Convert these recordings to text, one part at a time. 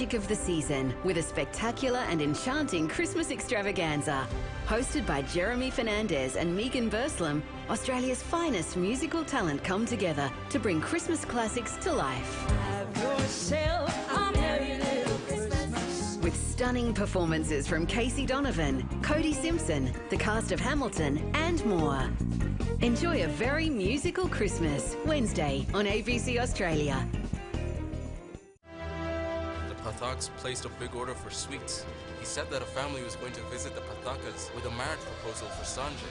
magic of the season with a spectacular and enchanting Christmas extravaganza. Hosted by Jeremy Fernandez and Megan Burslam, Australia's finest musical talent come together to bring Christmas classics to life. Have yourself a merry little Christmas. With stunning performances from Casey Donovan, Cody Simpson, the cast of Hamilton, and more. Enjoy a very musical Christmas, Wednesday on ABC Australia. The Pataks placed a big order for sweets. He said that a family was going to visit the Patakas with a marriage proposal for Sanjay.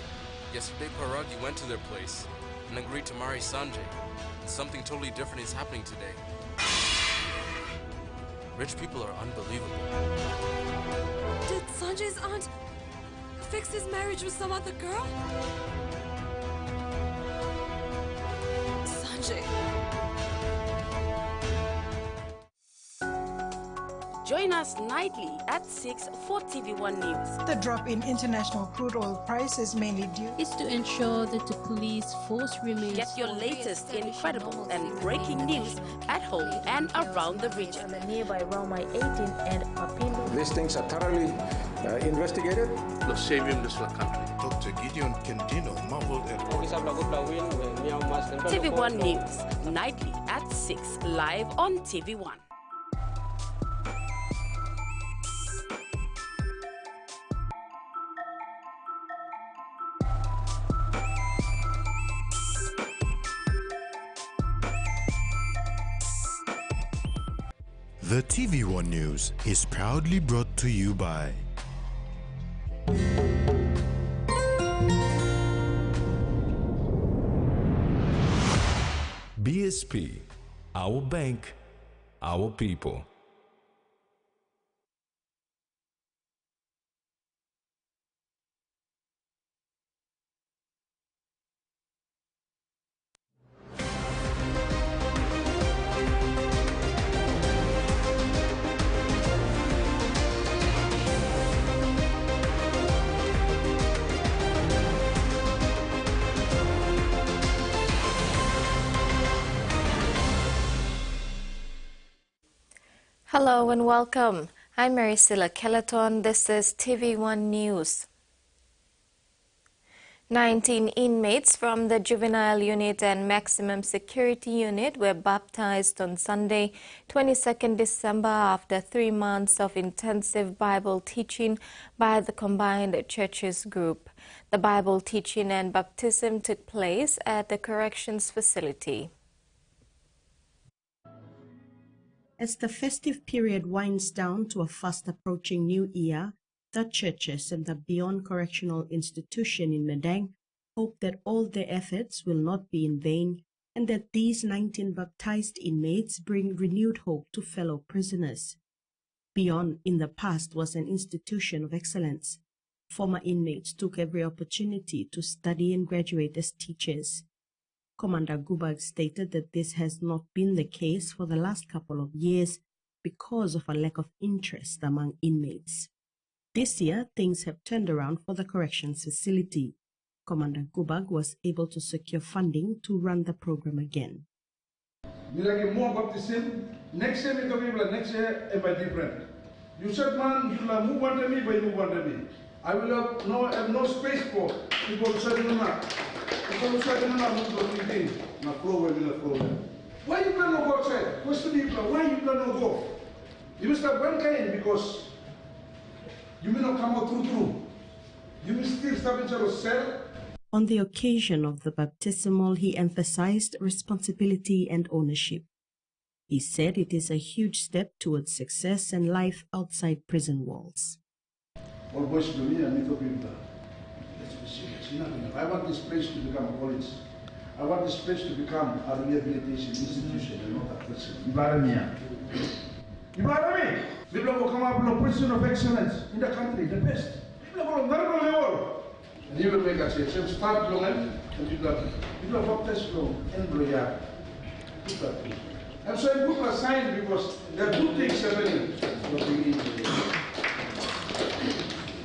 Yesterday, Paragi went to their place and agreed to marry Sanjay. Something totally different is happening today. Rich people are unbelievable. Did Sanjay's aunt fix his marriage with some other girl? Sanjay. Join us nightly at 6 for TVWAN News. The drop in international crude oil price is mainly due is to ensure that the police force release. Get your latest incredible and breaking news at home and around the region. Nearby Raumai 18 and Mapindu. These things are thoroughly investigated. Dr. Gideon Kendino marveled at TVWAN News, nightly at 6, live on TVWAN. The TVWAN News is proudly brought to you by BSP, our bank, our people. Hello and welcome. I'm Maricela Kelleton. This is TVWAN News. 19 inmates from the Juvenile Unit and Maximum Security Unit were baptized on Sunday, 22nd December, after 3 months of intensive Bible teaching by the Combined Churches Group. The Bible teaching and baptism took place at the corrections facility. As the festive period winds down to a fast-approaching new year, the churches and the Beyond Correctional Institution in Madang hope that all their efforts will not be in vain and that these 19 baptized inmates bring renewed hope to fellow prisoners. Beyond in the past was an institution of excellence. Former inmates took every opportunity to study and graduate as teachers. Commander Gubag stated that this has not been the case for the last couple of years because of a lack of interest among inmates. This year, things have turned around for the corrections facility. Commander Gubag was able to secure funding to run the program again. More baptism. Next year, next year, it will be different. You said, man, you will move under me, but you move under me. I will have no space for people to say, no. Why you cannot go outside? Question people, why you cannot go? You must have one kind because you may not come out through. You will still stop in your cell. On the occasion of the baptismal, he emphasized responsibility and ownership. He said it is a huge step towards success and life outside prison walls. All boys to me and little people. I want this place to become a college. I want this place to become a rehabilitation institution and not a prison. Ibaramia. People will come up with a prison of excellence in the country, the best. People will never level. And he will make us a start long and people have test long and loyal. And so I'm good for science because there are good things happening.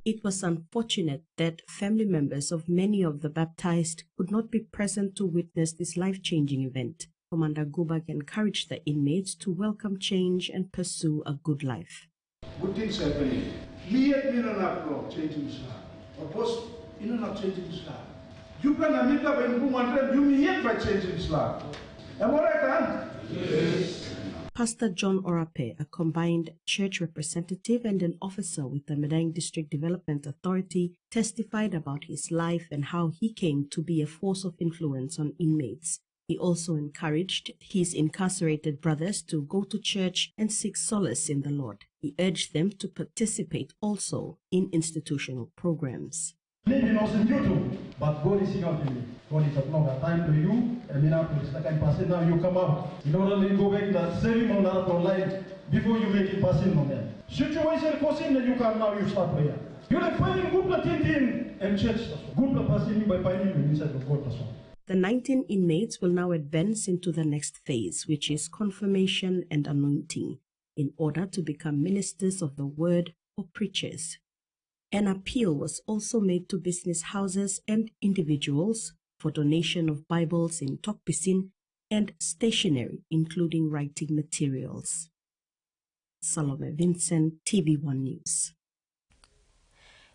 It was unfortunate that family members of many of the baptized could not be present to witness this life-changing event. Commander Gubak encouraged the inmates to welcome change and pursue a good life. Good things happening. Me not changing Islam. Or boss, not changing Islam. You can amita when you want you me by changing Islam. Am I right, yes. Pastor John Orape, a combined church representative and an officer with the Madang District Development Authority, testified about his life and how he came to be a force of influence on inmates. He also encouraged his incarcerated brothers to go to church and seek solace in the Lord. He urged them to participate also in institutional programs. Maybe not in YouTube, but God is singing to you. God is not a time to you, and now to the kind person now you come out. In order to go back the same on that online before you make it passing on them. Situation causing that you can now you start prayer. You are finding good Latin and church, good passing by finding you inside of God as well. The 19 inmates will now advance into the next phase, which is confirmation and anointing, in order to become ministers of the word or preachers. An appeal was also made to business houses and individuals for donation of Bibles in Tokpisin and stationery, including writing materials. Salome Vincent, TV1 News.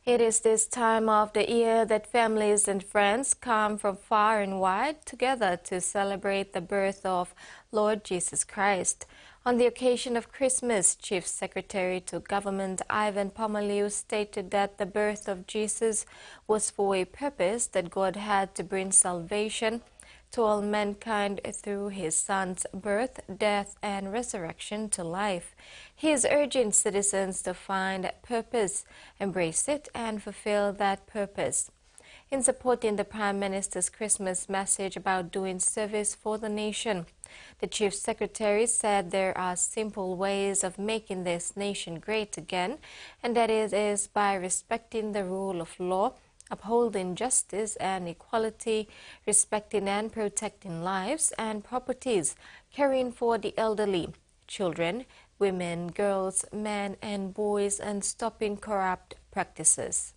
It is this time of the year that families and friends come from far and wide together to celebrate the birth of Lord Jesus Christ. On the occasion of Christmas, Chief Secretary to Government Ivan Pomaliu stated that the birth of Jesus was for a purpose, that God had to bring salvation to all mankind through his son's birth, death, and resurrection to life. He is urging citizens to find purpose, embrace it, and fulfill that purpose. In supporting the Prime Minister's Christmas message about doing service for the nation, the Chief Secretary said there are simple ways of making this nation great again, and that it is by respecting the rule of law, upholding justice and equality, respecting and protecting lives and properties, caring for the elderly, children, women, girls, men and boys, and stopping corrupt practices.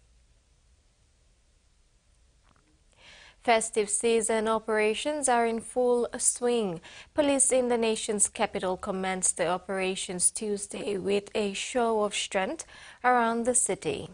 Festive season operations are in full swing. Police in the nation's capital commenced the operations Tuesday with a show of strength around the city.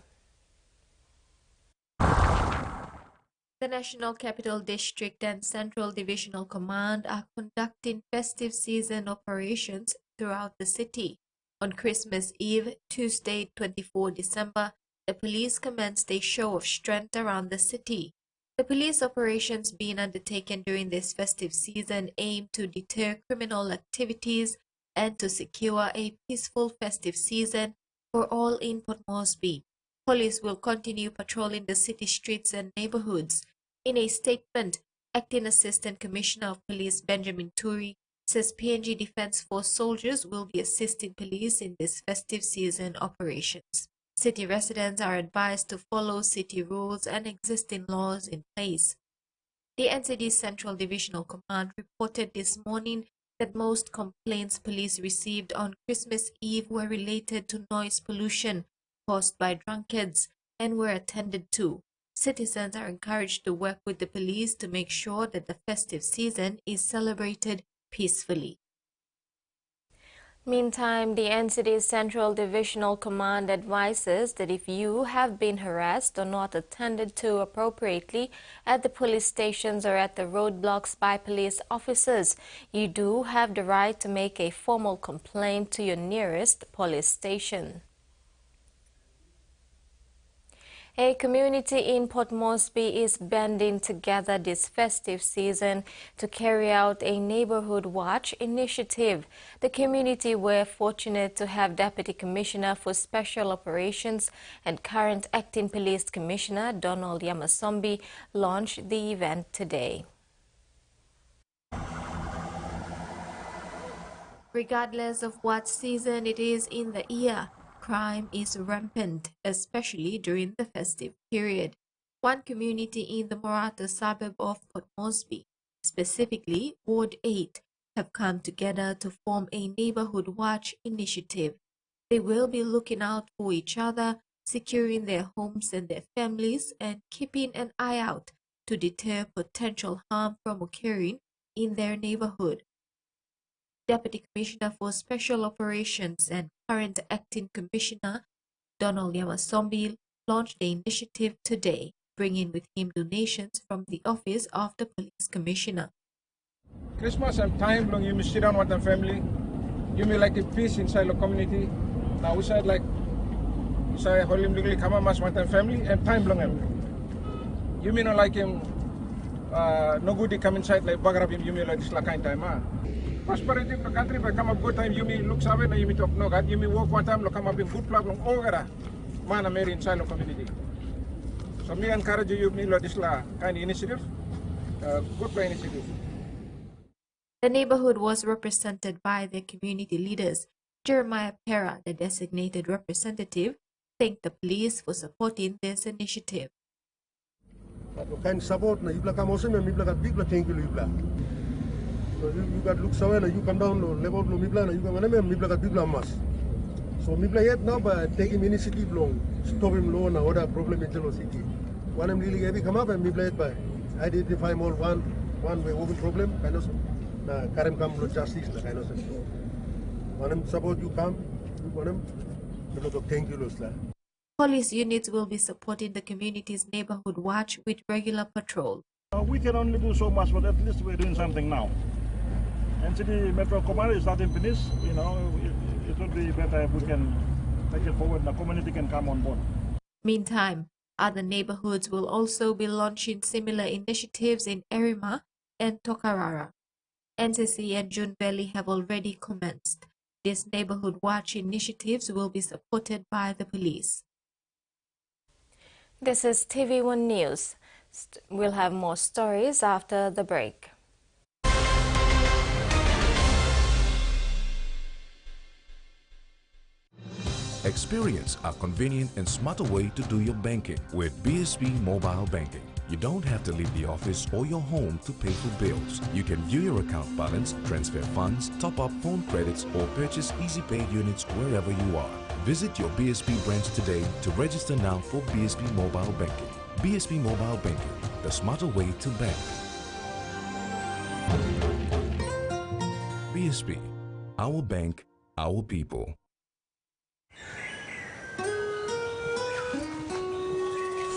The National Capital District and Central Divisional Command are conducting festive season operations throughout the city. On Christmas Eve, Tuesday, 24 December, the police commenced a show of strength around the city. The police operations being undertaken during this festive season aim to deter criminal activities and to secure a peaceful festive season for all in Port Moresby. Police will continue patrolling the city streets and neighborhoods. In a statement, Acting Assistant Commissioner of Police Benjamin Turi says PNG Defence Force soldiers will be assisting police in this festive season operations. City residents are advised to follow city rules and existing laws in place. The NCD Central Divisional Command reported this morning that most complaints police received on Christmas Eve were related to noise pollution caused by drunkards and were attended to. Citizens are encouraged to work with the police to make sure that the festive season is celebrated peacefully. Meantime, the NCD Central Divisional Command advises that if you have been harassed or not attended to appropriately at the police stations or at the roadblocks by police officers, you do have the right to make a formal complaint to your nearest police station. A community in Port Moresby is banding together this festive season to carry out a neighborhood watch initiative. The community were fortunate to have Deputy Commissioner for Special Operations and current Acting Police Commissioner Donald Yamasombi launch the event today. Regardless of what season it is in the year, crime is rampant, especially during the festive period. One community in the Morata suburb of Port Moresby, specifically Ward 8, have come together to form a neighborhood watch initiative. They will be looking out for each other, securing their homes and their families, and keeping an eye out to deter potential harm from occurring in their neighborhood. Deputy Commissioner for Special Operations and current Acting Commissioner Donald Yamasombi launched the initiative today, bringing with him donations from the Office of the Police Commissioner. Christmas and time long you may sit down with the family. You may like a peace inside the community. Now we said like saya holim legally come mas with the family and time long him. You may not like him no good come inside like bagrab him you may like this kind time prosperity of the country by come up good time you may look savage you may talk no god you may work one time look come up in good plug long over man Mary inside the community. So me encourage you may like this kind of initiative good initiative. The neighborhood was represented by the community leaders. Jeremiah Pera, the designated representative, thanked the police for supporting this initiative. Kind support na ibla kamosen na ibla kat big la thank you ibla. So you got look somewhere you come down level no ibla na you come na ibla kat big la mas. So ibla yet now by taking initiative long stop him low na other problem in the city. One am really heavy come up and ibla yet by identify more one way over problem kind of na karim come no justice na kind of thing. One am support you come you want him because of thank you losla. Police units will be supporting the community's neighborhood watch with regular patrol. We can only do so much, but at least we're doing something now. And City Metro Command is not finished. You know, it would be better if we can take it forward. The community can come on board. Meantime, other neighborhoods will also be launching similar initiatives in Erima and Tokarara. NCC and June Valley have already commenced. These neighborhood watch initiatives will be supported by the police. This is TVWAN News. We'll have more stories after the break. Experience a convenient and smarter way to do your banking with BSP Mobile Banking. You don't have to leave the office or your home to pay for bills. You can view your account balance, transfer funds, top up phone credits, or purchase Easy Pay units wherever you are. Visit your BSP branch today to register now for BSP Mobile Banking. BSP Mobile Banking, the smarter way to bank. BSP, our bank, our people.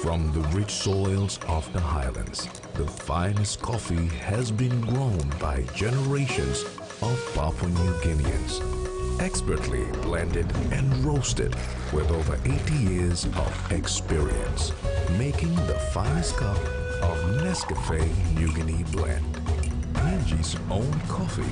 From the rich soils of the highlands, the finest coffee has been grown by generations of Papua New Guineans. Expertly blended and roasted with over 80 years of experience, making the finest cup of Nescafe New Guinea blend. PNG's own coffee.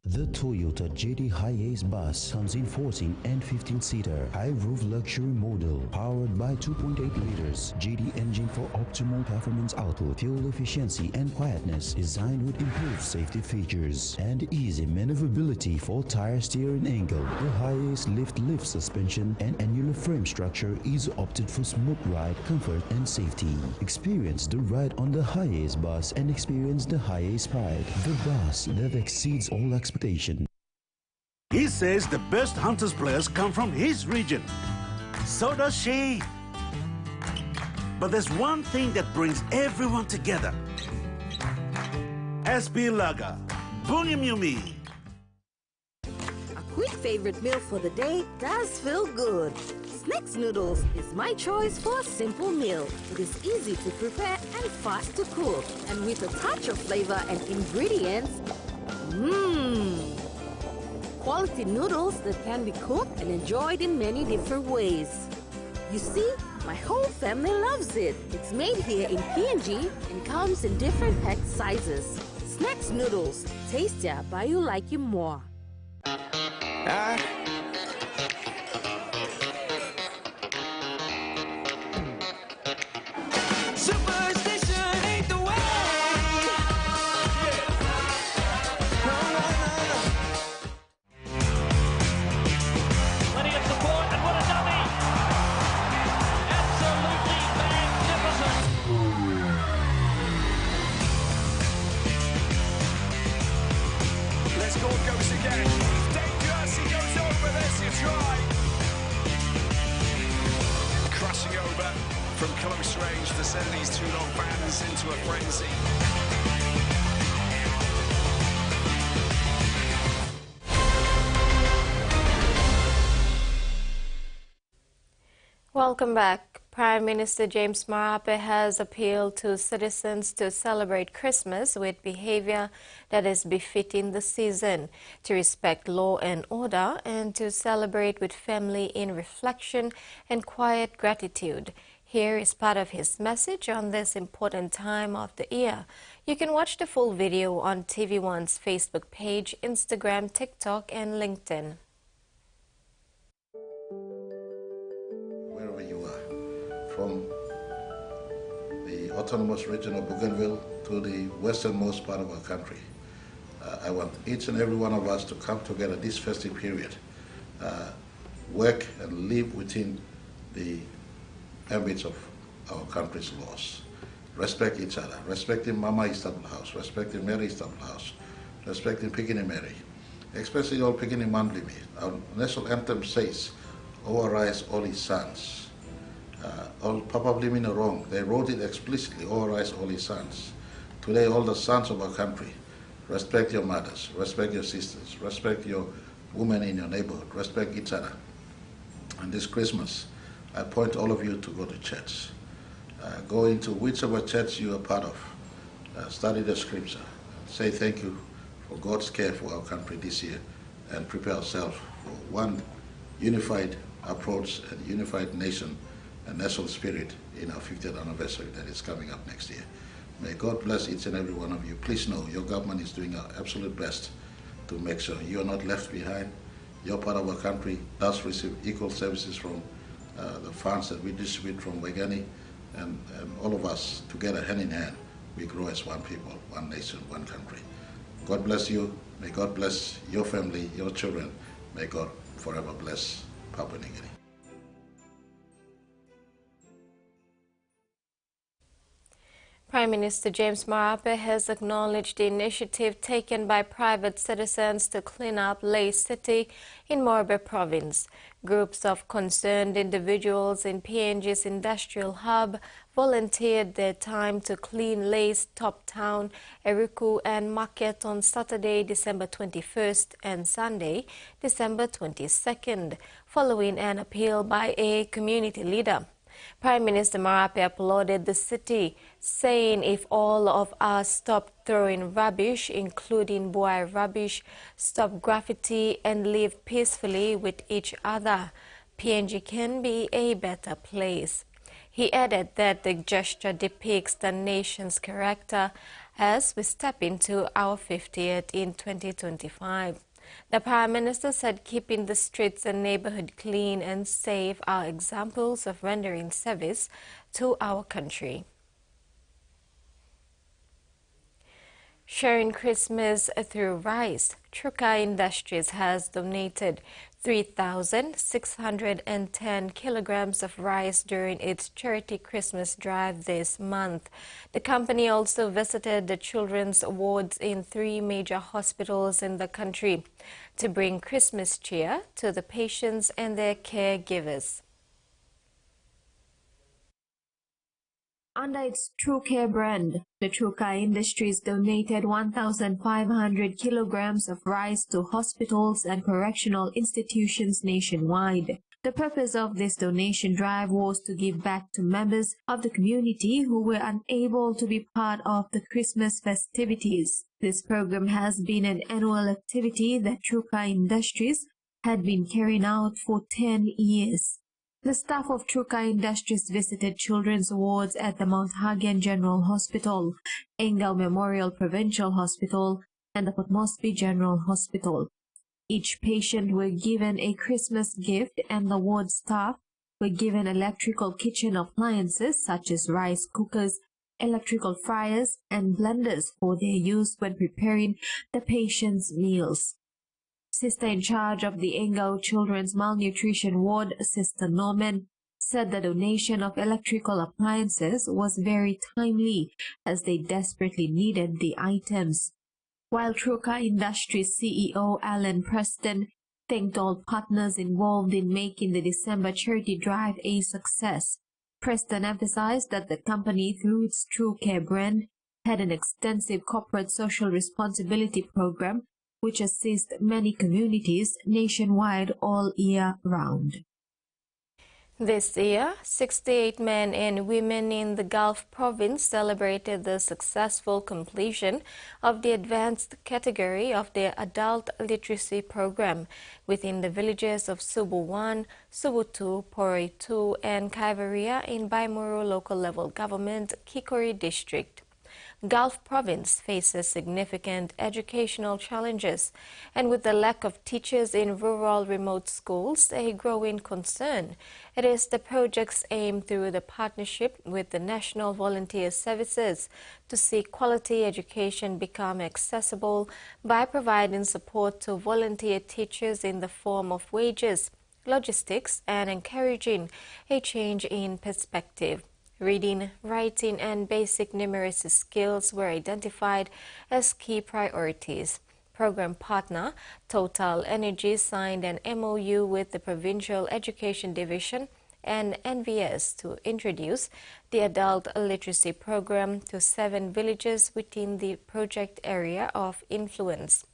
The Toyota JD Hi-Ace bus comes in 14 and 15-seater high-roof luxury model powered by 2.8 liters JD engine for optimal performance output, fuel efficiency and quietness, designed with improved safety features and easy maneuverability for tire steering angle. The Hi-Ace lift suspension and annular frame structure is opted for smooth ride, comfort and safety. Experience the ride on the Hi-Ace bus and experience the Hi-Ace pride, the bus that exceeds all expectations. He says the best Hunters players come from his region. So does she. But there's one thing that brings everyone together. SB Lager, Bunyam Yumi. A quick favorite meal for the day does feel good. Snacks noodles is my choice for a simple meal. It is easy to prepare and fast to cook. And with a touch of flavor and ingredients, quality noodles that can be cooked and enjoyed in many different ways. You see, my whole family loves it. It's made here in PNG and comes in different pack sizes. Snacks noodles, tastier but you like it more. From close range to send these two long fans into a frenzy. Welcome back. Prime Minister James Marape has appealed to citizens to celebrate Christmas with behavior that is befitting the season, to respect law and order, and to celebrate with family in reflection and quiet gratitude. Here is part of his message on this important time of the year. You can watch the full video on TV1's Facebook page, Instagram, TikTok, and LinkedIn. Wherever you are, from the autonomous region of Bougainville to the westernmost part of our country, I want each and every one of us to come together this festive period, work and live within the ambits of our country's laws. Respect each other, respecting Mama Istanbul House, respecting Mary Istanbul House, respecting Pikini Mary, especially all Pikini Mandlimi. Our national anthem says, "All rise, all his sons." All Papa Blimina wrong. They wrote it explicitly, "All rise, all his sons." Today, all the sons of our country, respect your mothers, respect your sisters, respect your women in your neighborhood, respect each other. And this Christmas, I point all of you to go to church. Go into whichever church you are part of. Study the scripture. Say thank you for God's care for our country this year, and prepare ourselves for one unified approach and unified nation and national spirit in our 50th anniversary that is coming up next year. May God bless each and every one of you. Please know your government is doing our absolute best to make sure you are not left behind. Your part of our country does receive equal services from the funds that we distribute from Wegani, and all of us together, hand in hand, we grow as one people, one nation, one country. God bless you. May God bless your family, your children. May God forever bless Papua New Guinea. Prime Minister James Marape has acknowledged the initiative taken by private citizens to clean up Lae City in Morbe Province. Groups of concerned individuals in PNG's industrial hub volunteered their time to clean Lae's top town, Eruku, and market on Saturday, December 21st and Sunday, December 22nd, following an appeal by a community leader. Prime Minister Marape applauded the city, saying if all of us stop throwing rubbish, including buai rubbish, stop graffiti, and live peacefully with each other, PNG can be a better place. He added that the gesture depicts the nation's character as we step into our 50th in 2025. The Prime Minister said keeping the streets and neighborhood clean and safe are examples of rendering service to our country. Sharing Christmas through rice, Truka Industries has donated 3,610 kilograms of rice during its charity Christmas drive this month. The company also visited the children's wards in 3 major hospitals in the country to bring Christmas cheer to the patients and their caregivers. Under its True Care brand, the Truka Industries donated 1,500 kilograms of rice to hospitals and correctional institutions nationwide. The purpose of this donation drive was to give back to members of the community who were unable to be part of the Christmas festivities. This program has been an annual activity that Truka Industries had been carrying out for 10 years. The staff of Truka Industries visited children's wards at the Mount Hagen General Hospital, Engel Memorial Provincial Hospital, and the Port Moresby General Hospital. Each patient were given a Christmas gift, and the ward staff were given electrical kitchen appliances such as rice cookers, electrical fryers, and blenders for their use when preparing the patient's meals. Sister in charge of the Engel Children's Malnutrition Ward, Sister Norman, said the donation of electrical appliances was very timely as they desperately needed the items. While Truka Industries CEO Alan Preston thanked all partners involved in making the December charity drive a success, Preston emphasized that the company, through its True Care brand, had an extensive corporate social responsibility program which assists many communities nationwide all year round. This year, 68 men and women in the Gulf province celebrated the successful completion of the advanced category of their adult literacy program within the villages of Subu 1, Subu 2, Poroi 2, and Kaivaria in Baimuru local level government, Kikori district. Gulf province faces significant educational challenges, and with the lack of teachers in rural remote schools a growing concern, it is the project's aim through the partnership with the National Volunteer Services to see quality education become accessible by providing support to volunteer teachers in the form of wages, logistics, and encouraging a change in perspective. Reading, writing, and basic numeracy skills were identified as key priorities. Program partner Total Energy signed an MOU with the Provincial Education Division and NVS to introduce the adult literacy program to 7 villages within the project area of influence.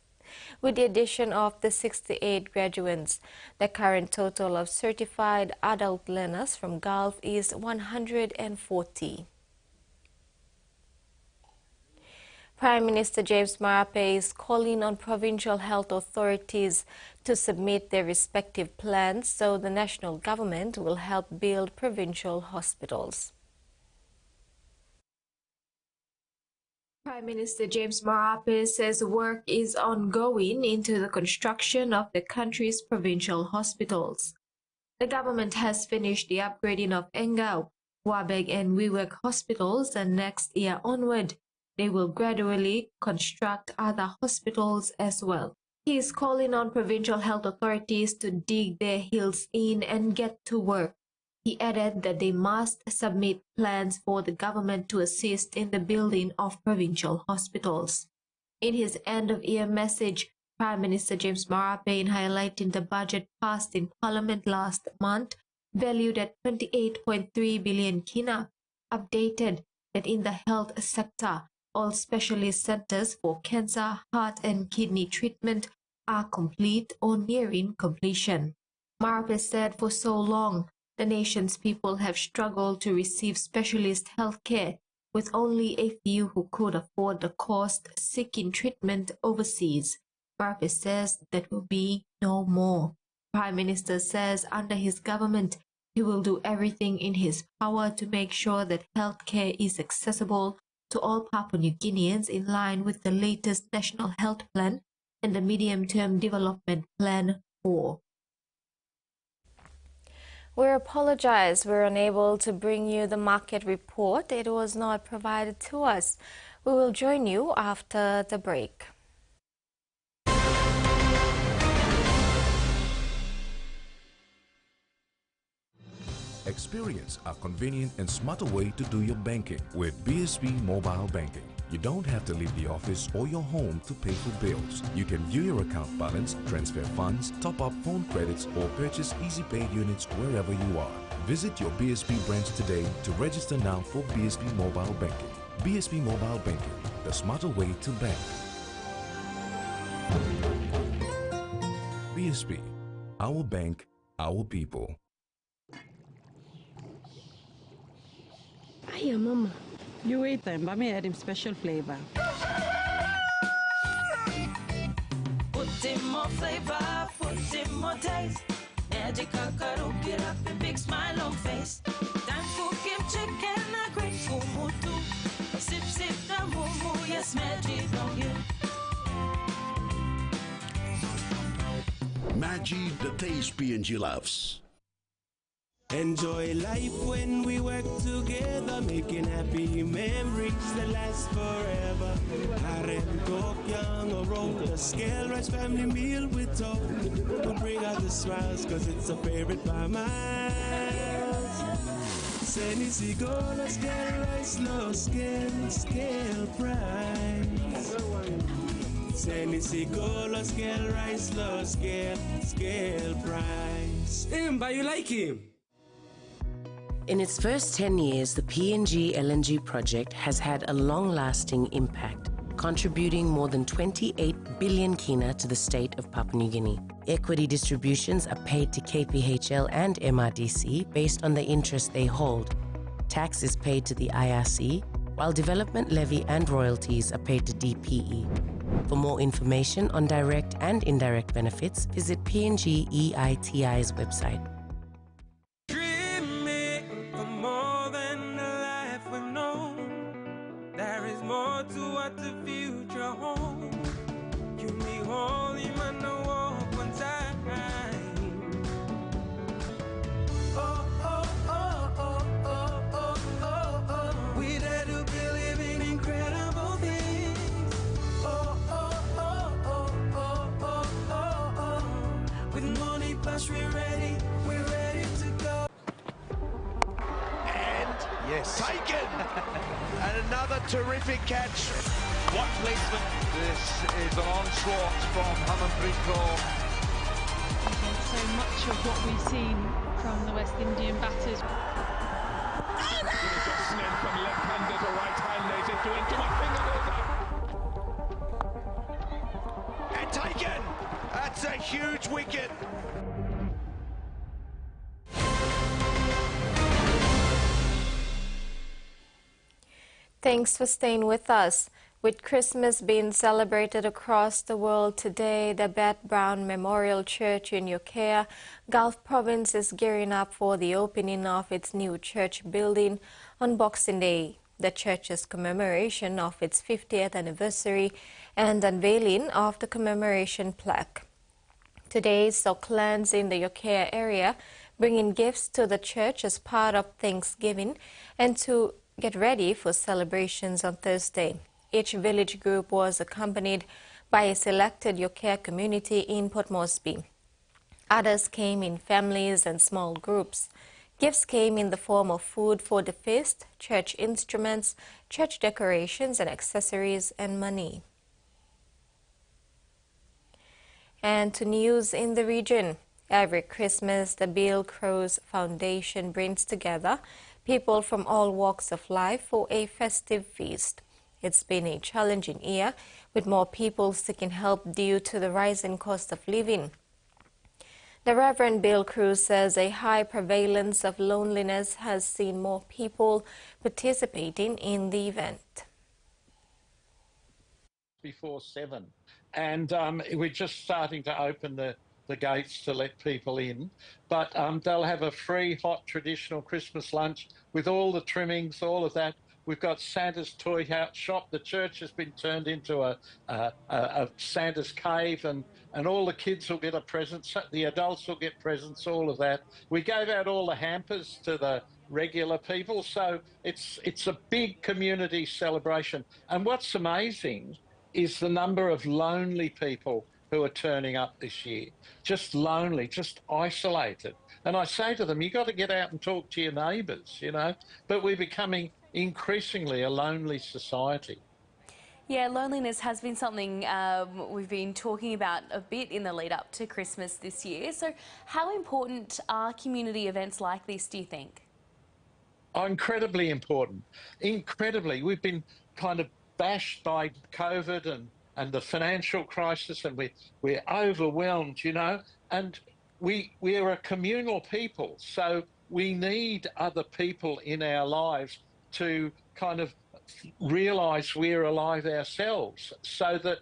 With the addition of the 68 graduates, the current total of certified adult learners from Gulf is 140. Prime Minister James Marape is calling on provincial health authorities to submit their respective plans so the national government will help build provincial hospitals. Prime Minister James Marape says work is ongoing into the construction of the country's provincial hospitals. The government has finished the upgrading of Engau, Wabeg and Wewak hospitals, and next year onward, they will gradually construct other hospitals as well. He is calling on provincial health authorities to dig their heels in and get to work. He added that they must submit plans for the government to assist in the building of provincial hospitals. In his end-of-year message, Prime Minister James Marape, highlighting the budget passed in Parliament last month, valued at 28.3 billion kina, updated that in the health sector, all specialist centers for cancer, heart and kidney treatment are complete or nearing completion. Marape said for so long, the nation's people have struggled to receive specialist health care, with only a few who could afford the cost seeking treatment overseas. Marape says that will be no more. Prime Minister says under his government, he will do everything in his power to make sure that health care is accessible to all Papua New Guineans in line with the latest National Health Plan and the Medium-Term Development Plan 4. We apologize we're unable to bring you the market report. It was not provided to us. We will join you after the break. Experience a convenient and smarter way to do your banking with BSB Mobile Banking. You don't have to leave the office or your home to pay for bills. You can view your account balance, transfer funds, top up phone credits, or purchase Easy Pay units wherever you are. Visit your BSB branch today to register now for BSB Mobile Banking. BSB Mobile Banking, the smarter way to bank. BSB, our bank, our people. Hiya, Mama. You wait then, but me add him special flavor. Put in more flavor, put in more taste. Magic kakaru, get up a big smile on face. Time for kimchi and a great kumutu. Sip, sip, the mumu, yes, magic on you. Maggi, the taste PNG loves. Enjoy life when we work together, making happy memories that last forever. Harem, talk, young, or roll a scale rice family meal with talk. We'll bring out the smiles, cause it's a favorite by miles. Senisi go, la scale rice, low scale price. Senisi go, la scale rice, low scale price. But you like him? In its first 10 years, the PNG LNG project has had a long-lasting impact, contributing more than 28 billion kina to the state of Papua New Guinea. Equity distributions are paid to KPHL and MRDC based on the interest they hold. Tax is paid to the IRC, while development levy and royalties are paid to DPE. For more information on direct and indirect benefits, visit PNG EITI's website. Dreaming for more than the life we've known. There is more to what the future holds. You be holy, man, no walk one time. Oh, oh, oh, oh, oh, oh, oh, oh. We dare to believe in incredible things. Oh, oh, oh, oh, oh, oh, oh, oh. With money plus we're ready to go. And yes, taken. And another terrific catch. What placement? This is an onslaught from Harmanpreet Kaur. So much of what we've seen from the West Indian batters. Adjustment from left-handed to right-handed into my finger goes up. And taken. That's a huge wicket. Thanks for staying with us. With Christmas being celebrated across the world today, the Bet Brown Memorial Church in Ukiah, Gulf Province is gearing up for the opening of its new church building on Boxing Day, the church's commemoration of its 50th anniversary and unveiling of the commemoration plaque. Today saw clans in the Ukiah area bringing gifts to the church as part of Thanksgiving and to get ready for celebrations on Thursday. Each village group was accompanied by a selected Ukiah community in Port Moresby. Others came in families and small groups. Gifts came in the form of food for the feast, church instruments, church decorations and accessories, and money. And to news in the region. Every Christmas, the Bill Crows Foundation brings together people from all walks of life for a festive feast. It's been a challenging year, with more people seeking help due to the rising cost of living. The Reverend Bill Cruz says a high prevalence of loneliness has seen more people participating in the event. Before 7, and we're just starting to open the gates to let people in, but they'll have a free hot traditional Christmas lunch with all the trimmings, all of that. We've got Santa's toy shop. The church has been turned into a Santa's cave, and all the kids will get a present. The adults will get presents, all of that. We gave out all the hampers to the regular people, so it's a big community celebration. And what's amazing is the number of lonely people who are turning up this year. Just lonely, just isolated. And I say to them, you got to get out and talk to your neighbours, you know. But we're becoming increasingly a lonely society. Yeah, loneliness has been something we've been talking about a bit in the lead up to Christmas this year. So how important are community events like this, do you think? Oh, incredibly important. Incredibly. We've been kind of bashed by COVID and the financial crisis, and we're overwhelmed, you know, and we are a communal people, so we need other people in our lives to kind of realise we're alive ourselves, so that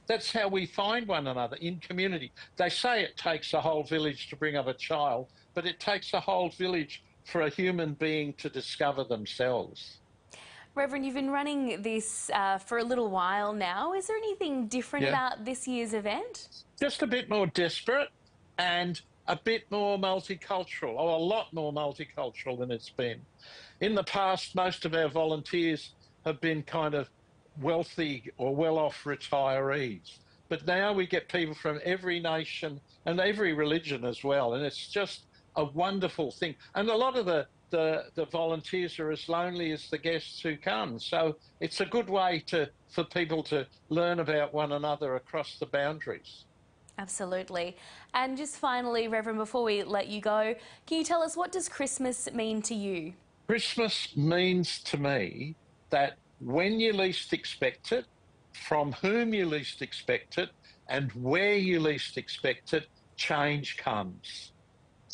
that's how we find one another in community. They say it takes a whole village to bring up a child, but it takes a whole village for a human being to discover themselves. Reverend, you've been running this for a little while now. Is there anything different about this year's event? Just a bit more desperate and a bit more multicultural, or a lot more multicultural than it's been. In the past, most of our volunteers have been kind of wealthy or well-off retirees. But now we get people from every nation and every religion as well. And it's just a wonderful thing. And a lot of the volunteers are as lonely as the guests who come. So it's a good way for people to learn about one another across the boundaries. Absolutely. And just finally, Reverend, before we let you go, can you tell us, what does Christmas mean to you? Christmas means to me that when you least expect it, from whom you least expect it and where you least expect it, change comes.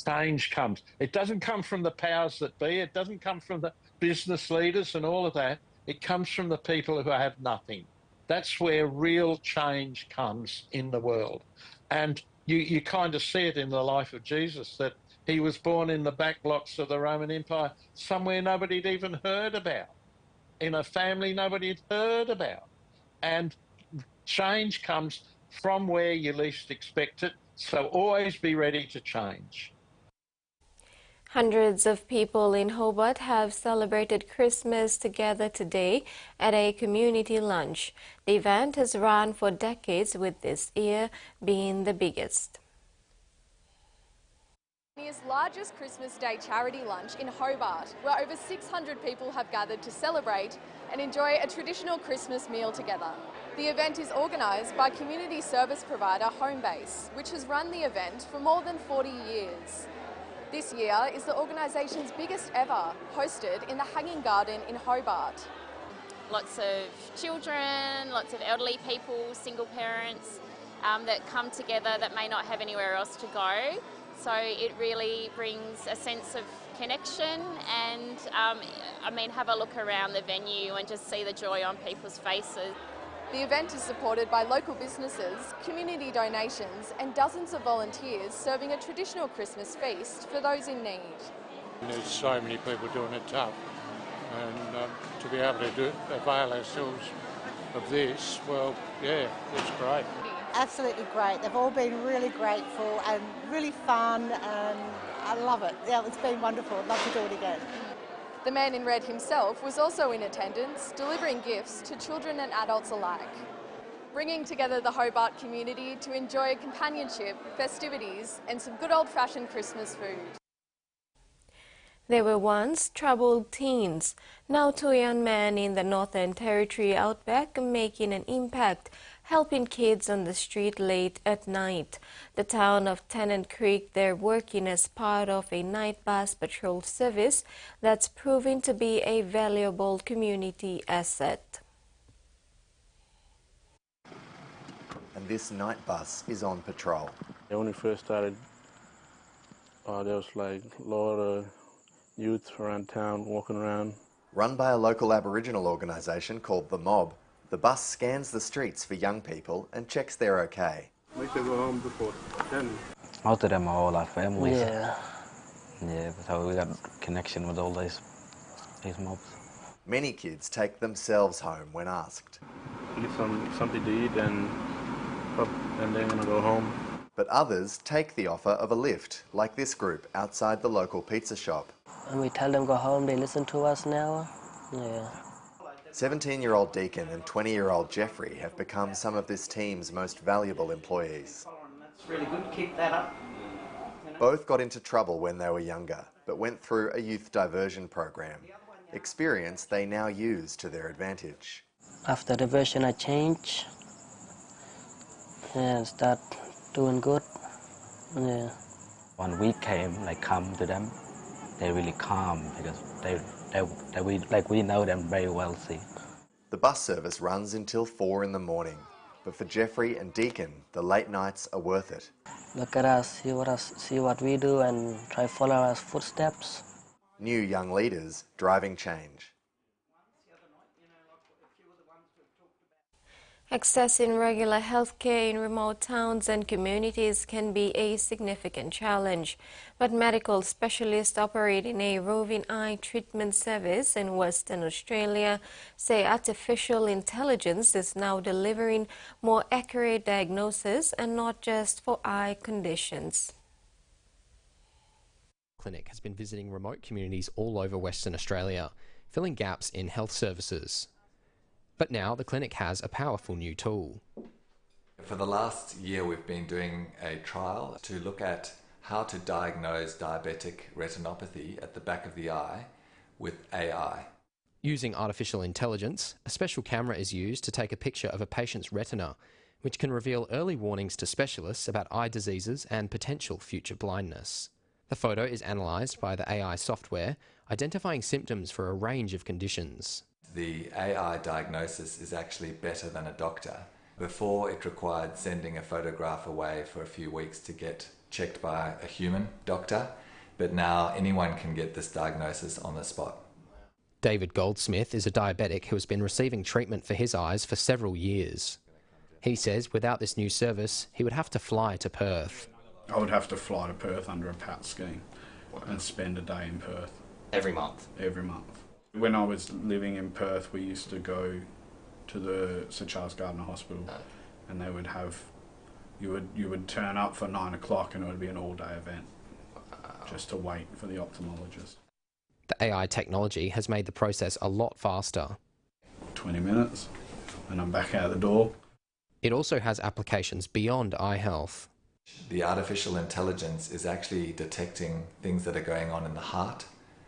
Change comes. It doesn't come from the powers that be. It doesn't come from the business leaders and all of that. It comes from the people who have nothing. That's where real change comes in the world. And you kind of see it in the life of Jesus, that he was born in the back blocks of the Roman Empire, somewhere nobody'd even heard about, in a family nobody had heard about. And change comes from where you least expect it, so always be ready to change. Hundreds of people in Hobart have celebrated Christmas together today at a community lunch. The event has run for decades, with this year being the biggest. Australia's largest Christmas Day charity lunch in Hobart, where over 600 people have gathered to celebrate and enjoy a traditional Christmas meal together. The event is organised by community service provider Homebase, which has run the event for more than 40 years. This year is the organisation's biggest ever, hosted in the Hanging Garden in Hobart. Lots of children, lots of elderly people, single parents that come together that may not have anywhere else to go. So it really brings a sense of connection and, have a look around the venue and just see the joy on people's faces. The event is supported by local businesses, community donations and dozens of volunteers serving a traditional Christmas feast for those in need. There's so many people doing it tough, and to be able to avail ourselves of this, well, yeah, it's great. Absolutely great. They've all been really grateful and really fun, and I love it. Yeah, it's been wonderful. I'd love to do it again. The man in red himself was also in attendance, delivering gifts to children and adults alike, bringing together the Hobart community to enjoy companionship, festivities and some good old-fashioned Christmas food. They were once troubled teens, now two young men in the Northern Territory outback making an impact, helping kids on the street late at night. The town of Tennant Creek, they're working as part of a night bus patrol service that's proving to be a valuable community asset. And this night bus is on patrol. When we first started, there was like a lot of youth around town walking around. Run by a local Aboriginal organisation called The Mob, the bus scans the streets for young people and checks they're okay. Make them go home before 10. Most of them are all our families. Yeah. Yeah, so we got connection with all these mobs. Many kids take themselves home when asked. Get something to eat and they're going to go home. But others take the offer of a lift, like this group outside the local pizza shop. And we tell them go home, they listen to us now. Yeah. 17-year-old Deacon and 20-year-old Jeffrey have become some of this team's most valuable employees. That's really good, keep that up. Both got into trouble when they were younger, but went through a youth diversion program, experience they now use to their advantage. After diversion I change and start doing good. Yeah. When we come to them, they're really calm because we know them very well. See. The bus service runs until 4 in the morning, but for Jeffrey and Deacon, the late nights are worth it. Look at us, see what we do, and try to follow our footsteps. New young leaders driving change. Accessing regular health care in remote towns and communities can be a significant challenge, but medical specialists operating a roving eye treatment service in Western Australia say artificial intelligence is now delivering more accurate diagnosis, and not just for eye conditions. Clinic has been visiting remote communities all over Western Australia, filling gaps in health services. But now the clinic has a powerful new tool. For the last year we've been doing a trial to look at how to diagnose diabetic retinopathy at the back of the eye with AI. Using artificial intelligence, a special camera is used to take a picture of a patient's retina, which can reveal early warnings to specialists about eye diseases and potential future blindness. The photo is analysed by the AI software, identifying symptoms for a range of conditions. the AI diagnosis is actually better than a doctor. Before, it required sending a photograph away for a few weeks to get checked by a human doctor, but now anyone can get this diagnosis on the spot. David Goldsmith is a diabetic who has been receiving treatment for his eyes for several years. He says without this new service, he would have to fly to Perth. I would have to fly to Perth under a PAT scheme and spend a day in Perth. Every month? Every month. When I was living in Perth, we used to go to the Sir Charles Gardner Hospital, and they would have, you would turn up for 9 o'clock and it would be an all-day event just to wait for the ophthalmologist. The AI technology has made the process a lot faster. 20 minutes and I'm back out the door. It also has applications beyond eye health. The artificial intelligence is actually detecting things that are going on in the heart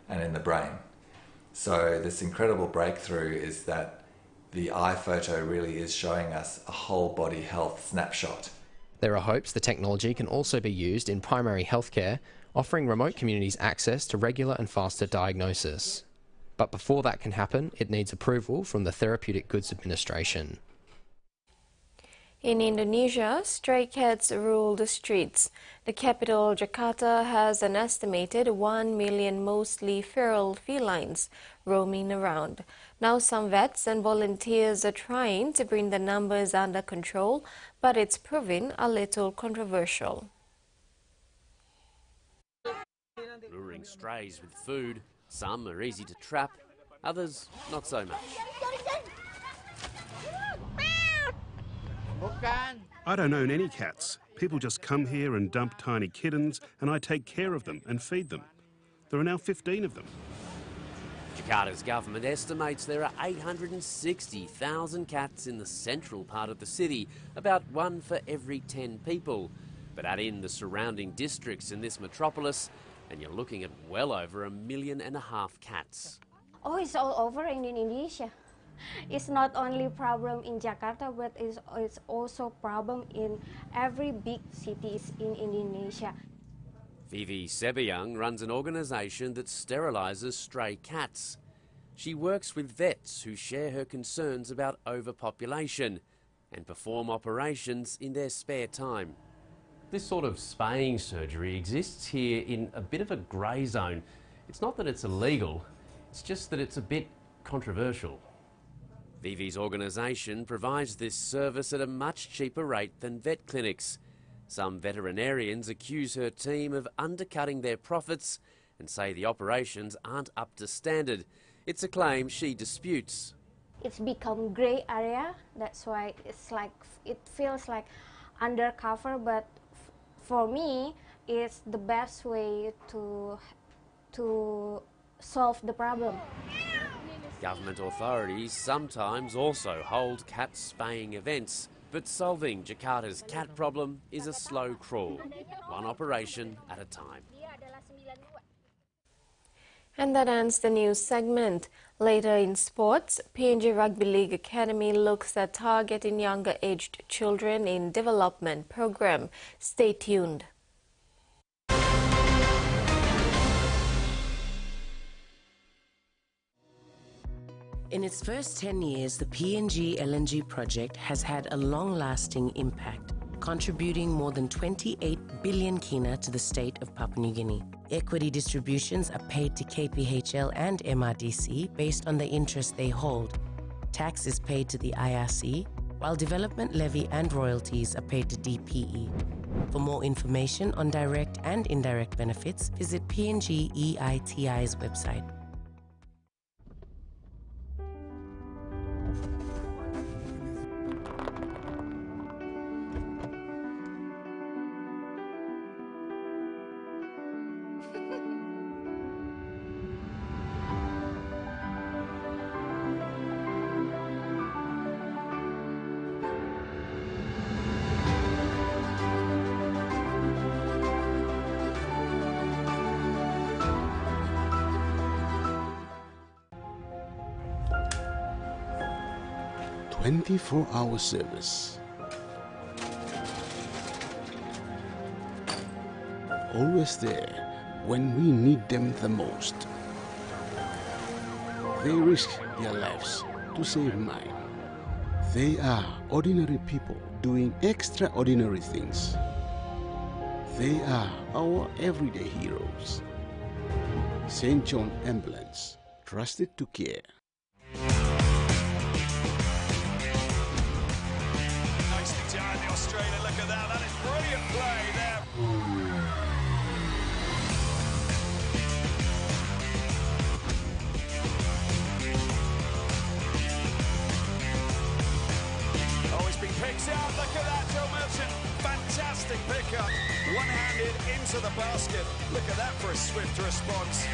and in the brain. So this incredible breakthrough is that the eye photo really is showing us a whole body health snapshot. There are hopes the technology can also be used in primary healthcare, offering remote communities access to regular and faster diagnosis. But before that can happen, it needs approval from the Therapeutic Goods Administration. In Indonesia, stray cats rule the streets. The capital, Jakarta, has an estimated 1 million mostly feral felines roaming around. Now some vets and volunteers are trying to bring the numbers under control, but it's proving a little controversial. Luring strays with food, some are easy to trap, others not so much. I don't own any cats. People just come here and dump tiny kittens, and I take care of them and feed them. There are now 15 of them. Jakarta's government estimates there are 860,000 cats in the central part of the city, about 1 for every 10 people. But add in the surrounding districts in this metropolis, and you're looking at well over 1.5 million cats. Oh, it's all over in Indonesia. It's not only problem in Jakarta, but it's also problem in every big cities in Indonesia. Vivi Sebayang runs an organisation that sterilises stray cats. She works with vets who share her concerns about overpopulation and perform operations in their spare time. This sort of spaying surgery exists here in a bit of a grey zone. It's not that it's illegal, it's just that it's a bit controversial. Vivi's organisation provides this service at a much cheaper rate than vet clinics. Some veterinarians accuse her team of undercutting their profits and say the operations aren't up to standard. It's a claim she disputes. It's become grey area, that's why it feels like undercover, but for me, it's the best way to solve the problem. Government authorities sometimes also hold cat spaying events, but solving Jakarta's cat problem is a slow crawl, one operation at a time. And that ends the news segment. Later in sports, PNG Rugby League Academy looks at targeting younger aged children in development program. Stay tuned. In its first 10 years, the PNG LNG project has had a long-lasting impact, contributing more than 28 billion kina to the state of Papua New Guinea. Equity distributions are paid to KPHL and MRDC based on the interest they hold. Tax is paid to the IRC, while development levy and royalties are paid to DPE. For more information on direct and indirect benefits, visit PNG EITI's website. "24-hour service. Always there when we need them the most. They risk their lives to save mine. They are ordinary people doing extraordinary things. They are our everyday heroes. St. John Ambulance, trusted to care. Nicely done, the Australian. Look at that. That is brilliant play there. Oh, it's been picked out. Look at that, Joe Merchant. Fantastic pickup. One-handed into the basket. Look at that for a swift response.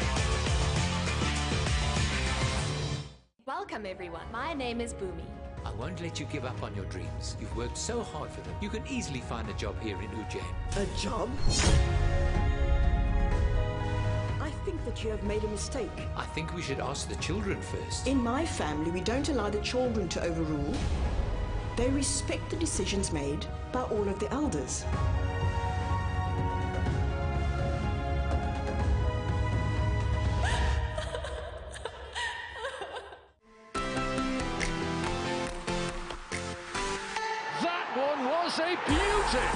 Welcome everyone, my name is Bhumi. I won't let you give up on your dreams. You've worked so hard for them. You can easily find a job here in Ujjain. A job? I think that you have made a mistake. I think we should ask the children first. In my family, we don't allow the children to overrule. They respect the decisions made by all of the elders. That one was a beauty.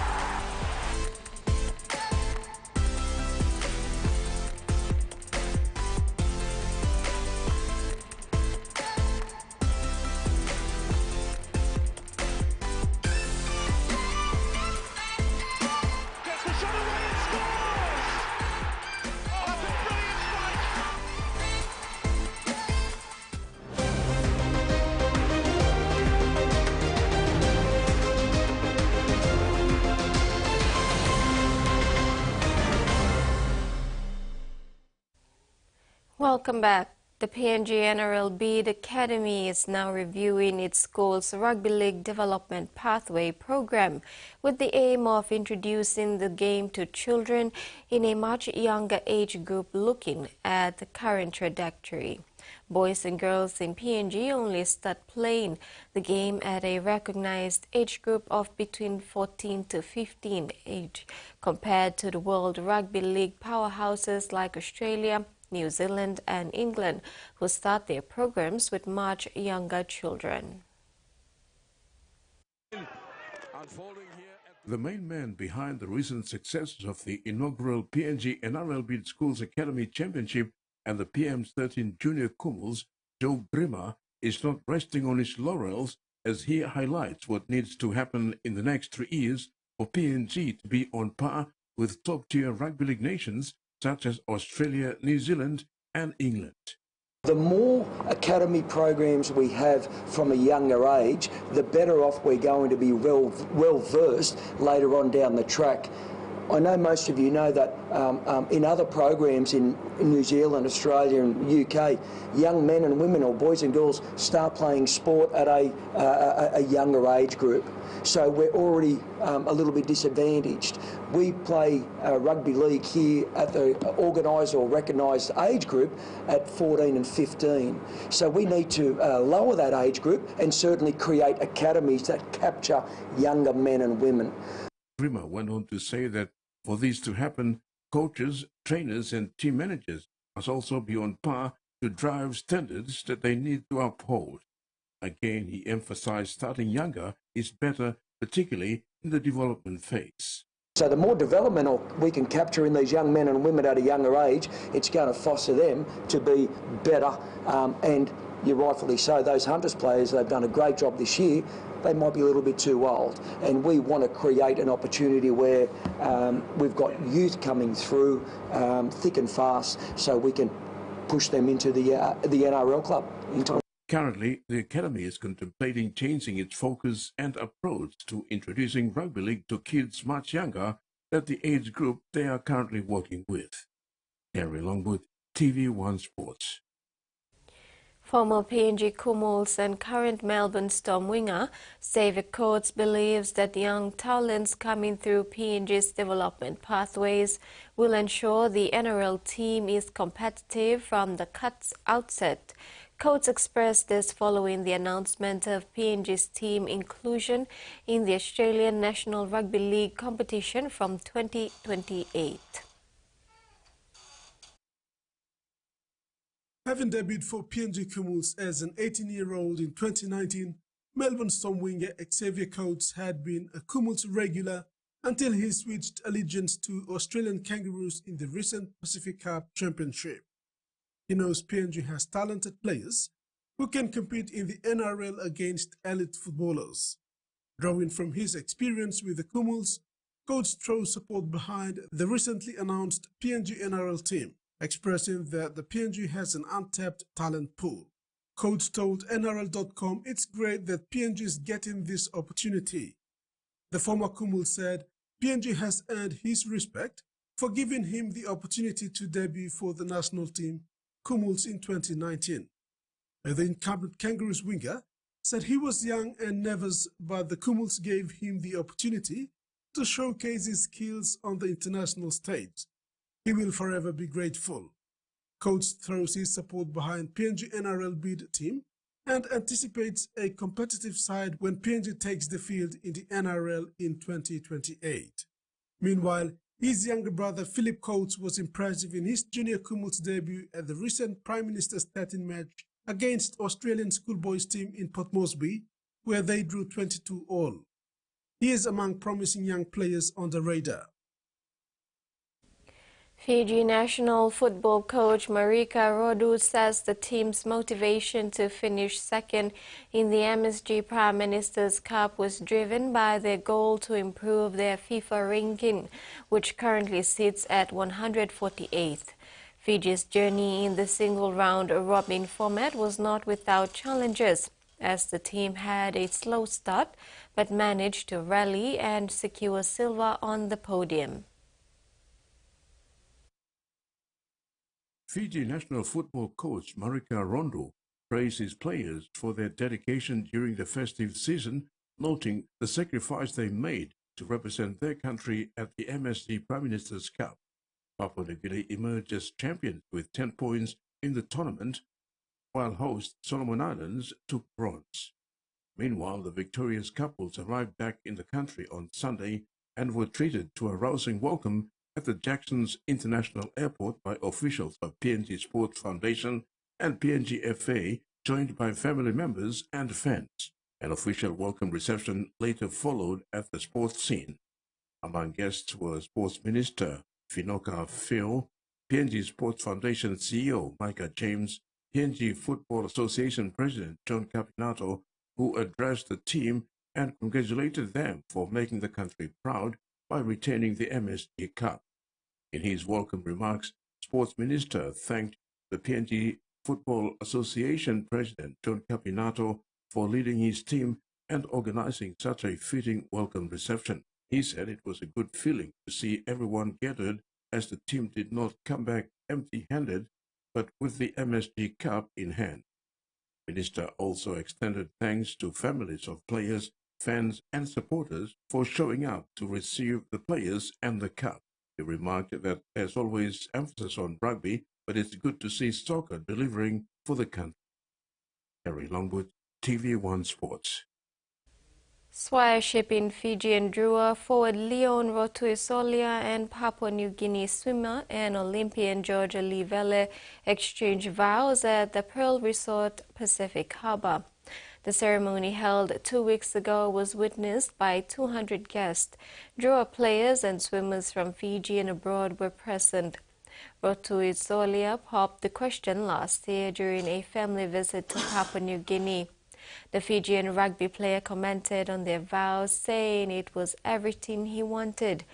Welcome back. The PNG NRL Bid Academy is now reviewing its school's Rugby League Development Pathway program with the aim of introducing the game to children in a much younger age group looking at the current trajectory. Boys and girls in PNG only start playing the game at a recognized age group of between 14 to 15 age, compared to the World Rugby League powerhouses like Australia, New Zealand and England, who start their programs with much younger children. The main man behind the recent successes of the inaugural PNG NRL Bid Schools Academy Championship and the PM's 13 Junior Kumuls, Joe Brimmer, is not resting on his laurels as he highlights what needs to happen in the next 3 years for PNG to be on par with top-tier rugby league nations such as Australia, New Zealand and England. The more academy programs we have from a younger age, the better off we're going to be well versed later on down the track. I know most of you know that in other programs in New Zealand, Australia and UK, young men and women or boys and girls start playing sport at a younger age group. So we're already a little bit disadvantaged. We play rugby league here at the organised or recognised age group at 14 and 15. So we need to lower that age group and certainly create academies that capture younger men and women. Brimmer went on to say that for this to happen, coaches, trainers and team managers must also be on par to drive standards that they need to uphold. Again, he emphasized starting younger is better, particularly in the development phase. So the more developmental we can capture in these young men and women at a younger age, it's going to foster them to be better. And you're rightfully so, those Hunters players, they've done a great job this year. They might be a little bit too old. And we want to create an opportunity where we've got youth coming through thick and fast so we can push them into the NRL club. Currently, the Academy is contemplating changing its focus and approach to introducing rugby league to kids much younger than the age group they are currently working with. Terry Longwood, TV1 Sports. Former PNG Kumuls and current Melbourne Storm winger Xavier Coates believes that young talents coming through PNG's development pathways will ensure the NRL team is competitive from the outset. Coates expressed this following the announcement of PNG's team inclusion in the Australian National Rugby League competition from 2028. Having debuted for PNG Kumuls as an 18-year-old in 2019, Melbourne Storm winger Xavier Coates had been a Kumuls regular until he switched allegiance to Australian Kangaroos in the recent Pacific Cup Championship. He knows PNG has talented players who can compete in the NRL against elite footballers. Drawing from his experience with the Kumuls, Coates throws support behind the recently announced PNG NRL team, expressing that the PNG has an untapped talent pool. Coates told NRL.com it's great that PNG is getting this opportunity. The former Kumul said PNG has earned his respect for giving him the opportunity to debut for the national team Kumuls in 2019. The incumbent Kangaroos winger said he was young and nervous, but the Kumuls gave him the opportunity to showcase his skills on the international stage. He will forever be grateful. Coates throws his support behind PNG NRL bid team and anticipates a competitive side when PNG takes the field in the NRL in 2028. Meanwhile, his younger brother Philip Coates was impressive in his junior Kumuls debut at the recent Prime Minister's 13 match against Australian schoolboys team in Port Moresby, where they drew 22-all. He is among promising young players on the radar. Fiji national football coach Marika Rodu says the team's motivation to finish second in the MSG Prime Minister's Cup was driven by their goal to improve their FIFA ranking, which currently sits at 148th. Fiji's journey in the single-round robin format was not without challenges, as the team had a slow start but managed to rally and secure silver on the podium. Fiji national football coach Marika Rondo praised his players for their dedication during the festive season, noting the sacrifice they made to represent their country at the MSG Prime Minister's Cup. Papua New Guinea emerged as champions with 10 points in the tournament, while host Solomon Islands took bronze. Meanwhile, the victorious couples arrived back in the country on Sunday and were treated to a rousing welcome at the Jackson's International Airport by officials of PNG Sports Foundation and PNG FA, joined by family members and fans. An official welcome reception later followed at the sports scene. Among guests were Sports Minister Finoka Phil, PNG Sports Foundation CEO Micah James, PNG Football Association President John Capinato, who addressed the team and congratulated them for making the country proud by retaining the MSG Cup. In his welcome remarks, Sports Minister thanked the PNG Football Association President John Capinato for leading his team and organizing such a fitting welcome reception. He said it was a good feeling to see everyone gathered, as the team did not come back empty-handed, but with the MSG Cup in hand. The minister also extended thanks to families of players, fans and supporters for showing up to receive the players and the cup. He remarked that there's always emphasis on rugby, but it's good to see soccer delivering for the country. Harry Longwood, TVWAN Sports. Swire shipping Fijian Drua forward Leon Rotuisolia and Papua New Guinea swimmer and Olympian Georgia Lee Vele exchanged vows at the Pearl Resort Pacific Harbor. The ceremony held 2 weeks ago was witnessed by 200 guests. Drua players and swimmers from Fiji and abroad were present. Rotuisolia popped the question last year during a family visit to Papua New Guinea. The Fijian rugby player commented on their vows, saying it was everything he wanted.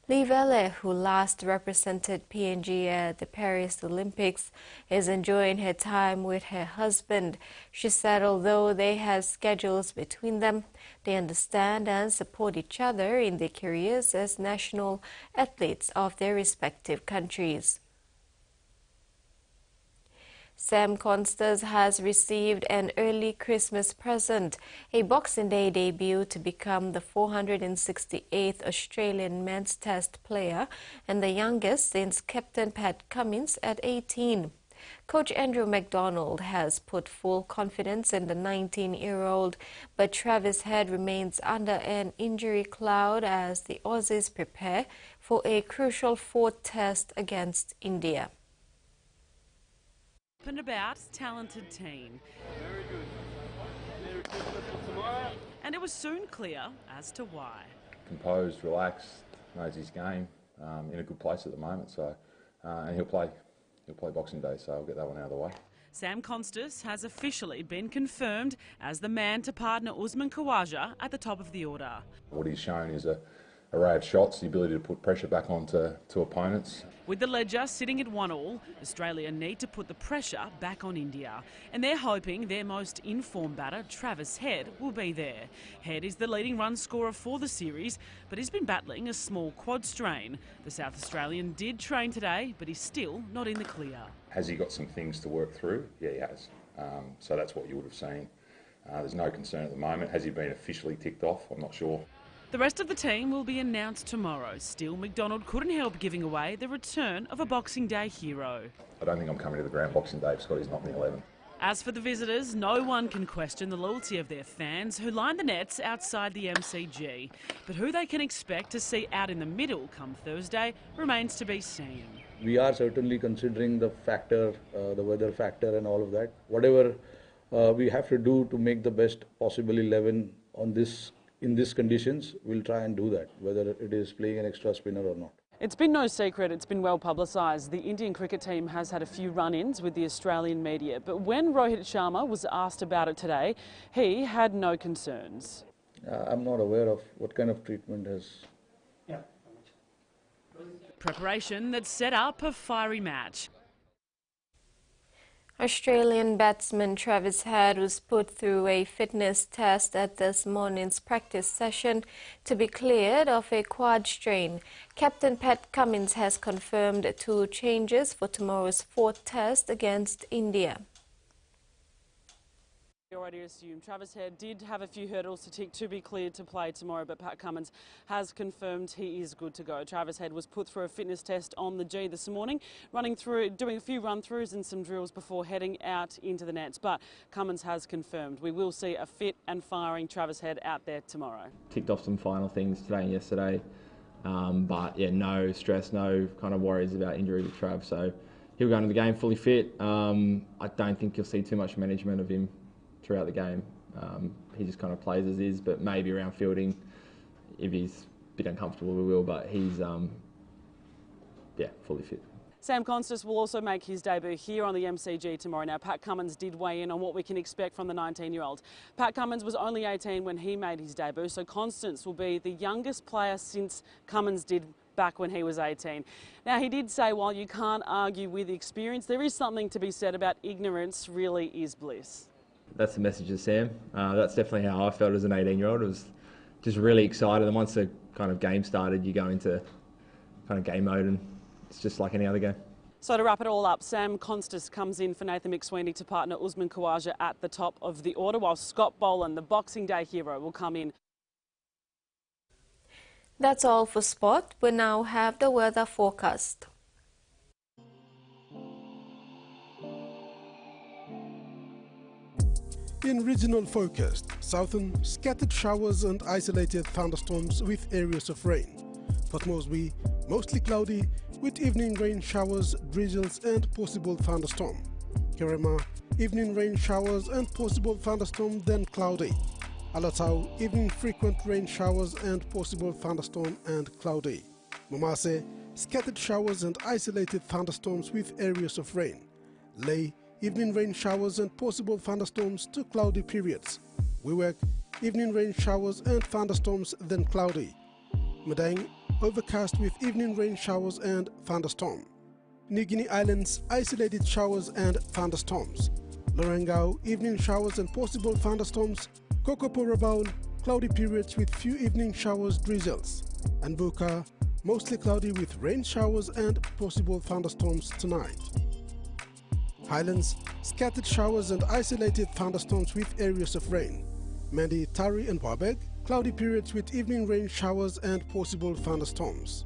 Lee Vele, who last represented PNG at the Paris Olympics, is enjoying her time with her husband. She said although they have schedules between them, they understand and support each other in their careers as national athletes of their respective countries. Sam Consters has received an early Christmas present, a Boxing Day debut to become the 468th Australian men's test player and the youngest since Captain Pat Cummins at 18. Coach Andrew McDonald has put full confidence in the 19-year-old, but Travis Head remains under an injury cloud as the Aussies prepare for a crucial fourth test against India. and about talented teen. Very good. Merry Christmas for tomorrow. And it was soon clear as to why. Composed, relaxed, knows his game, in a good place at the moment. So, and he'll play Boxing Day, so I'll get that one out of the way. Sam Constas has officially been confirmed as the man to partner Usman Khawaja at the top of the order. What he's shown is a array of shots, the ability to put pressure back onto opponents. With the ledger sitting at 1-1, Australia need to put the pressure back on India. And they're hoping their most informed batter, Travis Head, will be there. Head is the leading run scorer for the series, but he's been battling a small quad strain. The South Australian did train today, but he's still not in the clear. Has he got some things to work through? Yeah, he has. So that's what you would have seen. There's no concern at the moment. Has he been officially ticked off? I'm not sure. The rest of the team will be announced tomorrow. Still, McDonald couldn't help giving away the return of a Boxing Day hero. I don't think I'm coming to the ground Boxing Day if Scotty's not in the 11. As for the visitors, no one can question the loyalty of their fans who line the nets outside the MCG. But who they can expect to see out in the middle come Thursday remains to be seen. We are certainly considering the factor, the weather factor and all of that. Whatever we have to do to make the best possible 11 on this in these conditions, we'll try and do that, whether it is playing an extra spinner or not. It's been no secret, it's been well publicised. The Indian cricket team has had a few run-ins with the Australian media, but when Rohit Sharma was asked about it today, he had no concerns. I'm not aware of what kind of treatment has... Preparation that set up a fiery match. Australian batsman Travis Head was put through a fitness test at this morning's practice session to be cleared of a quad strain. Captain Pat Cummins has confirmed 2 changes for tomorrow's 4th test against India. We already assumed Travis Head did have a few hurdles to tick to be cleared to play tomorrow, but Pat Cummins has confirmed he is good to go. Travis Head was put through a fitness test on the G this morning, doing a few run-throughs and some drills before heading out into the nets. But Cummins has confirmed we will see a fit and firing Travis Head out there tomorrow. Ticked off some final things today and yesterday, but yeah, no stress, no kind of worries about injury with Trav. So he'll go into the game fully fit. I don't think you'll see too much management of him throughout the game. He just kind of plays as is, but maybe around fielding, if he's a bit uncomfortable, we will, but he's, yeah, fully fit. Sam Constas will also make his debut here on the MCG tomorrow. Now, Pat Cummins did weigh in on what we can expect from the 19-year-old. Pat Cummins was only 18 when he made his debut, so Constance will be the youngest player since Cummins did back when he was 18. Now, he did say while you can't argue with experience, there is something to be said about ignorance really is bliss. That's the message of Sam. That's definitely how I felt as an 18-year-old. I was just really excited, and once the kind of game started, you go into kind of game mode, and it's just like any other game. So to wrap it all up, Sam Constas comes in for Nathan McSweeney to partner Usman Khawaja at the top of the order, while Scott Boland, the Boxing Day hero, will come in. That's all for sport. We now have the weather forecast. In regional forecast, southern scattered showers and isolated thunderstorms with areas of rain. Port Moresby, mostly cloudy with evening rain showers, drizzles and possible thunderstorm. Kerema, evening rain showers and possible thunderstorm, then cloudy. Alatau, evening frequent rain showers and possible thunderstorm and cloudy. Momase, scattered showers and isolated thunderstorms with areas of rain. Lae, evening rain showers and possible thunderstorms to cloudy periods. Wewak, evening rain showers and thunderstorms, then cloudy. Madang, overcast with evening rain showers and thunderstorm. New Guinea Islands, isolated showers and thunderstorms. Lorengau, evening showers and possible thunderstorms. Kokopo Rabaul, cloudy periods with few evening showers, drizzles. And Buka, mostly cloudy with rain showers and possible thunderstorms tonight. Highlands, scattered showers and isolated thunderstorms with areas of rain. Mandi, Tari and Wabeg, cloudy periods with evening rain showers and possible thunderstorms.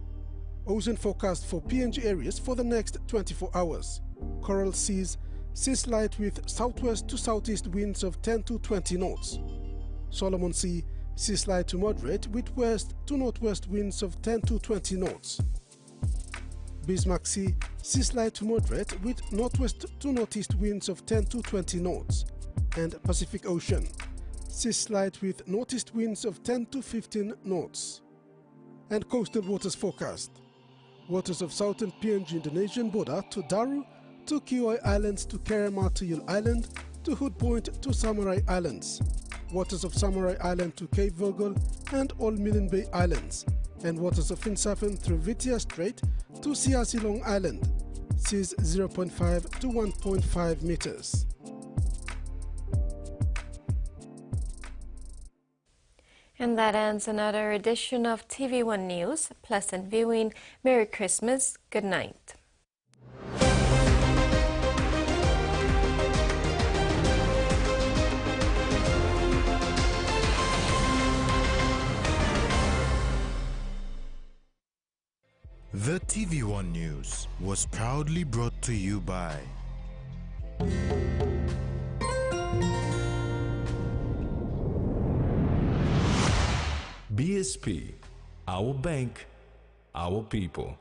Ocean forecast for PNG areas for the next 24 hours. Coral seas, seas light with southwest to southeast winds of 10 to 20 knots. Solomon Sea, seas light to moderate with west to northwest winds of 10 to 20 knots. Bismarck Sea, seas light to moderate with northwest to northeast winds of 10 to 20 knots. And Pacific Ocean, seas light with northeast winds of 10 to 15 knots. And coastal waters forecast. Waters of southern PNG Indonesian border to Daru, to Kioi Islands to Kerema to Yule Island, to Hood Point to Samurai Islands. Waters of Samurai Island to Cape Virgil and all Milne Bay Islands. And waters of Finsafen through Vitia Strait to Siasi Long Island. Seas 0.5 to 1.5 meters. And that ends another edition of TV1 News. Pleasant viewing. Merry Christmas. Good night. The TV1 News was proudly brought to you by BSP, our bank, our people.